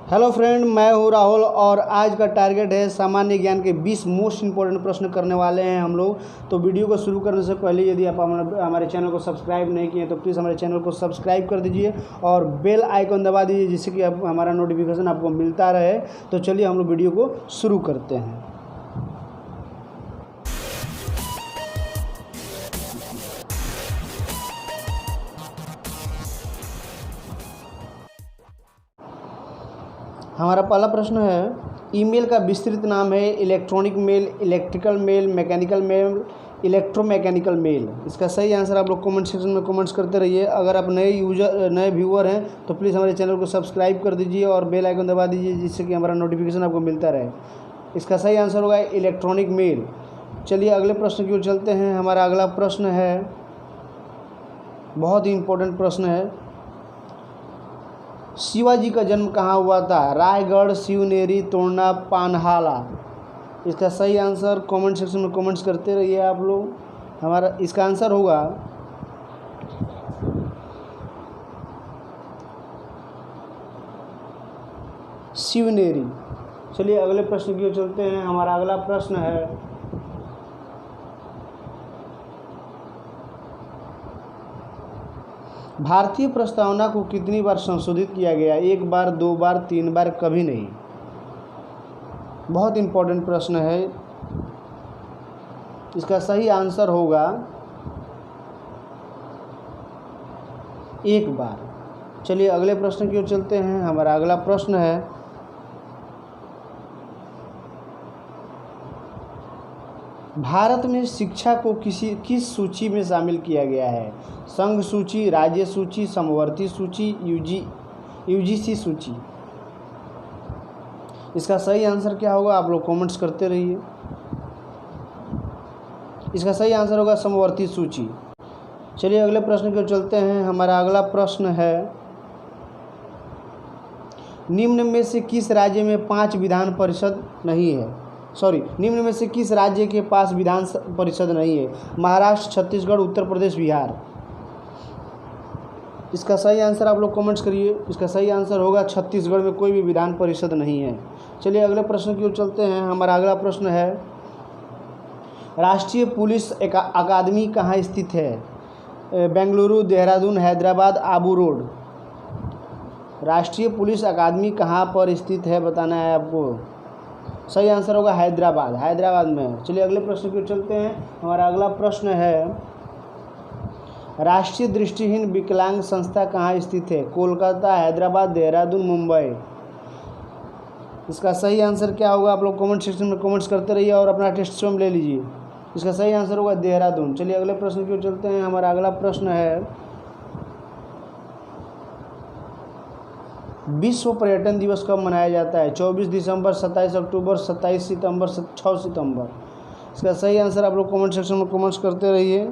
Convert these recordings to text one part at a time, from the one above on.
Hello friend, मैं हूँ राहुल और आज का टारगेट है सामान्य ज्ञान के 20 मोस्ट इंपॉर्टेंट प्रश्न करने वाले हैं हम लोग। तो वीडियो को शुरू करने से पहले यदि आप हमारे चैनल को सब्सक्राइब नहीं किए तो प्लीज़ हमारे चैनल को सब्सक्राइब कर दीजिए और बेल आइकन दबा दीजिए जिससे कि हमारा नोटिफिकेशन आपको मिलता रहे। तो चलिए हम लोग वीडियो को शुरू करते हैं। हमारा पहला प्रश्न है, ईमेल का विस्तृत नाम है electronic mail, electrical mail, mechanical mail, electromechanical mail. इसका सही आंसर आप लोग कमेंट सेक्शन में कमेंट्स करते रहिए। अगर आप नए व्यूअर हैं तो प्लीज़ हमारे चैनल को सब्सक्राइब कर दीजिए और बेल आइकन दबा दीजिए जिससे कि हमारा नोटिफिकेशन आपको मिलता रहे। इसका सही आंसर होगा इलेक्ट्रॉनिक मेल। चलिए अगले प्रश्न की ओर चलते हैं। हमारा अगला प्रश्न है, बहुत ही इम्पोर्टेंट प्रश्न है, शिवाजी का जन्म कहाँ हुआ था? रायगढ़, शिवनेरी, तोरना, पानहाला। इसका सही आंसर कमेंट सेक्शन में कमेंट्स करते रहिए आप लोग। हमारा इसका आंसर होगा शिवनेरी। चलिए अगले प्रश्न की ओर चलते हैं। हमारा अगला प्रश्न है, भारतीय प्रस्तावना को कितनी बार संशोधित किया गया? 1 बार, 2 बार, 3 बार, कभी नहीं। बहुत इंपॉर्टेंट प्रश्न है। इसका सही आंसर होगा 1 बार। चलिए अगले प्रश्न की ओर चलते हैं। हमारा अगला प्रश्न है, भारत में शिक्षा को किस सूची में शामिल किया गया है? संघ सूची, राज्य सूची, समवर्ती सूची, यूजीसी सूची। इसका सही आंसर क्या होगा? आप लोग कमेंट्स करते रहिए। इसका सही आंसर होगा समवर्ती सूची। चलिए अगले प्रश्न की ओर चलते हैं। हमारा अगला प्रश्न है, निम्न में से किस राज्य में 5 विधान परिषद नहीं है? निम्न में से किस राज्य के पास विधान परिषद नहीं है? महाराष्ट्र, छत्तीसगढ़, उत्तर प्रदेश, बिहार। इसका सही आंसर आप लोग कमेंट्स करिए। इसका सही आंसर होगा छत्तीसगढ़ में कोई भी विधान परिषद नहीं है। चलिए अगले प्रश्न की ओर चलते हैं। हमारा अगला प्रश्न है, राष्ट्रीय पुलिस अकादमी कहाँ स्थित है? बेंगलुरु, देहरादून, हैदराबाद, आबू रोड। राष्ट्रीय पुलिस अकादमी कहाँ पर स्थित है बताना है आपको। सही आंसर होगा हैदराबाद में। चलिए अगले प्रश्न की ओर चलते हैं। हमारा अगला प्रश्न है, राष्ट्रीय दृष्टिहीन विकलांग संस्था कहाँ स्थित है? कोलकाता, हैदराबाद, देहरादून, मुंबई। इसका सही आंसर क्या होगा? आप लोग कमेंट सेक्शन में कमेंट्स करते रहिए और अपना टेस्ट स्वयं ले लीजिए। इसका सही आंसर होगा देहरादून। चलिए अगले प्रश्न की ओर चलते हैं। हमारा अगला प्रश्न है, विश्व पर्यटन दिवस कब मनाया जाता है? 24 दिसंबर, 27 अक्टूबर, 27 सितंबर, 6 सितंबर। इसका सही आंसर आप लोग कमेंट सेक्शन में कमेंट्स करते रहिए।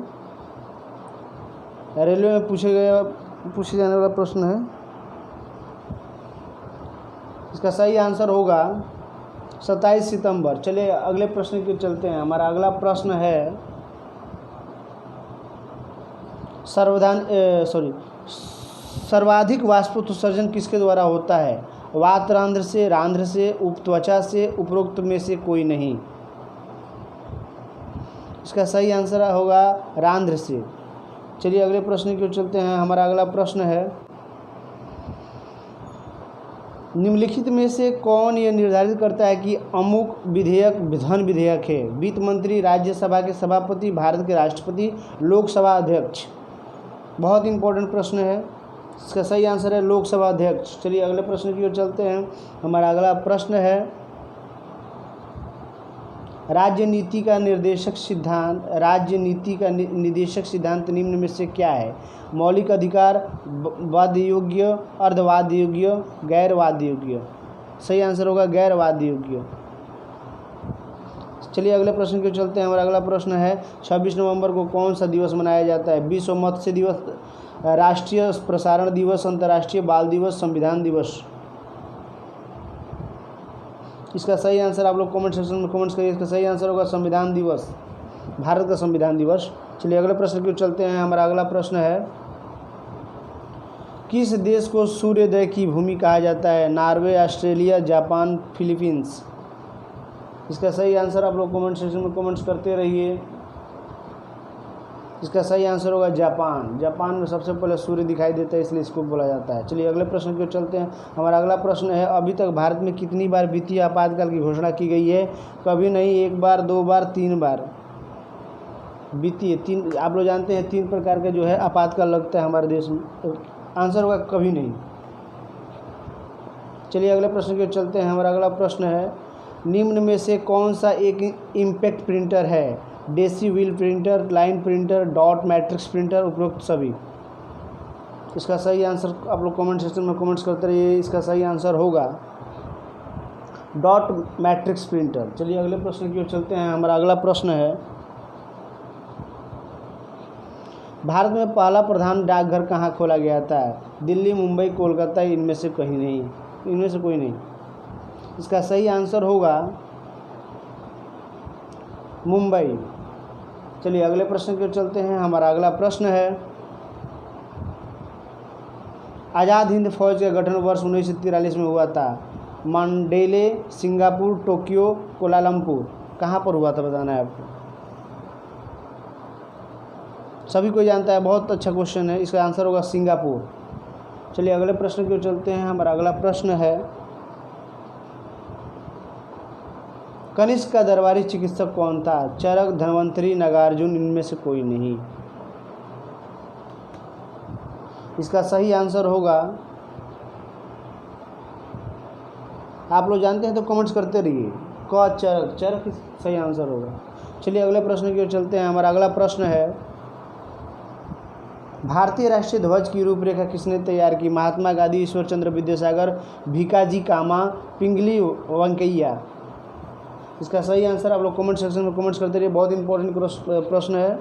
रेलवे में पूछे जाने वाला प्रश्न है। इसका सही आंसर होगा 27 सितंबर। चलिए अगले प्रश्न की चलते हैं। हमारा अगला प्रश्न है, सर्वाधिक वाष्प उत्सर्जन किसके द्वारा होता है? वात रंध्र से, रंध्र से, उपत्वचा से, उपरोक्त में से कोई नहीं। इसका सही आंसर होगा रंध्र से। चलिए अगले प्रश्न की ओर चलते हैं। हमारा अगला प्रश्न है, निम्नलिखित में से कौन यह निर्धारित करता है कि अमुक विधेयक धन विधेयक है? वित्त मंत्री, राज्यसभा के सभापति, भारत के राष्ट्रपति, लोकसभा अध्यक्ष। बहुत इंपॉर्टेंट प्रश्न है। इसका सही आंसर है लोकसभा अध्यक्ष। चलिए अगले प्रश्न की ओर चलते हैं। हमारा अगला प्रश्न है, राज्य नीति का निर्देशक सिद्धांत निम्न में से क्या है? मौलिक अधिकार, वाद्य योग्य, अर्धवाद्य योग्य, गैर वाद्य योग्य। सही आंसर होगा गैर वाद्य योग्य। चलिए अगले प्रश्न की ओर चलते हैं। हमारा अगला प्रश्न है, 26 नवंबर को कौन सा दिवस मनाया जाता है? विश्व मत्स्य दिवस, राष्ट्रीय प्रसारण दिवस, अंतर्राष्ट्रीय बाल दिवस, संविधान दिवस। इसका सही आंसर आप लोग कमेंट सेक्शन में कमेंट्स करिए। इसका सही आंसर होगा संविधान दिवस, भारत का संविधान दिवस। चलिए अगले प्रश्न की ओर चलते हैं। हमारा अगला प्रश्न है, किस देश को सूर्योदय की भूमि कहा जाता है? Norway, Australia, Japan, Philippines. इसका सही आंसर आप लोग कमेंट सेक्शन में कमेंट्स करते रहिए। इसका सही आंसर होगा जापान। जापान में सबसे पहले सूर्य दिखाई देता है, इसलिए इसको बोला जाता है। चलिए अगले प्रश्न की ओर चलते हैं। हमारा अगला प्रश्न है, अभी तक भारत में कितनी बार वित्तीय आपातकाल की घोषणा की गई है? कभी नहीं, 1 बार, 2 बार, 3 बार। वित्तीय तीन, आप लोग जानते हैं 3 प्रकार के जो है आपातकाल लगता है हमारे देश में। आंसर होगा कभी नहीं। चलिए अगले प्रश्न की ओर चलते हैं। हमारा अगला प्रश्न है, निम्न में से कौन सा एक इम्पैक्ट प्रिंटर है? Daisy wheel printer, line printer, dot matrix printer, उपरोक्त सभी। इसका सही आंसर आप लोग कमेंट सेक्शन में कमेंट्स करते रहिए। इसका सही आंसर होगा डॉट मैट्रिक्स प्रिंटर। चलिए अगले प्रश्न की ओर चलते हैं। हमारा अगला प्रश्न है, भारत में पहला प्रधान डाकघर कहाँ खोला गया था? दिल्ली, मुंबई, कोलकाता, इनमें से कहीं नहीं, इनमें से कोई नहीं। इसका सही आंसर होगा मुंबई। चलिए अगले प्रश्न की ओर चलते हैं। हमारा अगला प्रश्न है, आज़ाद हिंद फौज का गठन वर्ष 1943 में हुआ था। मंडेले, सिंगापुर, टोक्यो, कोलालमपुर। कहाँ पर हुआ था बताना है आपको। सभी कोई जानता है, बहुत अच्छा क्वेश्चन है। इसका आंसर होगा सिंगापुर। चलिए अगले प्रश्न की ओर चलते हैं। हमारा अगला प्रश्न है, कनिष्क का दरबारी चिकित्सक कौन था? चरक, धन्वंतरी, नागार्जुन, इनमें से कोई नहीं। इसका सही आंसर होगा, आप लोग जानते हैं तो कमेंट्स करते रहिए। चरक, चरक सही आंसर होगा। चलिए अगले प्रश्न की ओर चलते हैं। हमारा अगला प्रश्न है, भारतीय राष्ट्रीय ध्वज की रूपरेखा किसने तैयार की? महात्मा गांधी, ईश्वर चंद्र विद्यासागर, भीकाजी कामा, पिंगली वेंकैया। इसका सही आंसर आप लोग कमेंट सेक्शन में कमेंट्स करते रहिए। बहुत इंपॉर्टेंट प्रश्न है।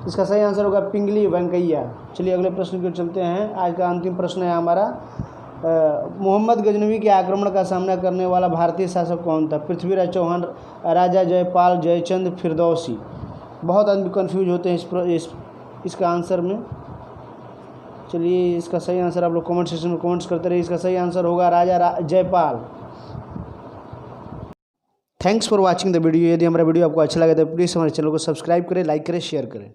इसका सही आंसर होगा पिंगली वेंकैया। चलिए अगले प्रश्न की ओर चलते हैं। आज का अंतिम प्रश्न है हमारा, मोहम्मद गजनवी के आक्रमण का सामना करने वाला भारतीय शासक कौन था? पृथ्वीराज चौहान, राजा जयपाल, जयचंद, फिरदौसी। बहुत आदमी कन्फ्यूज होते हैं इसका आंसर में। चलिए इसका सही आंसर आप लोग कमेंट सेक्शन में कमेंट्स करते रहिए। इसका सही आंसर होगा Raja Jaipal. Thanks for watching the video. यदि हमारा वीडियो आपको अच्छा लगे तो प्लीज़ हमारे चैनल को सब्सक्राइब करें, लाइक करें, शेयर करें।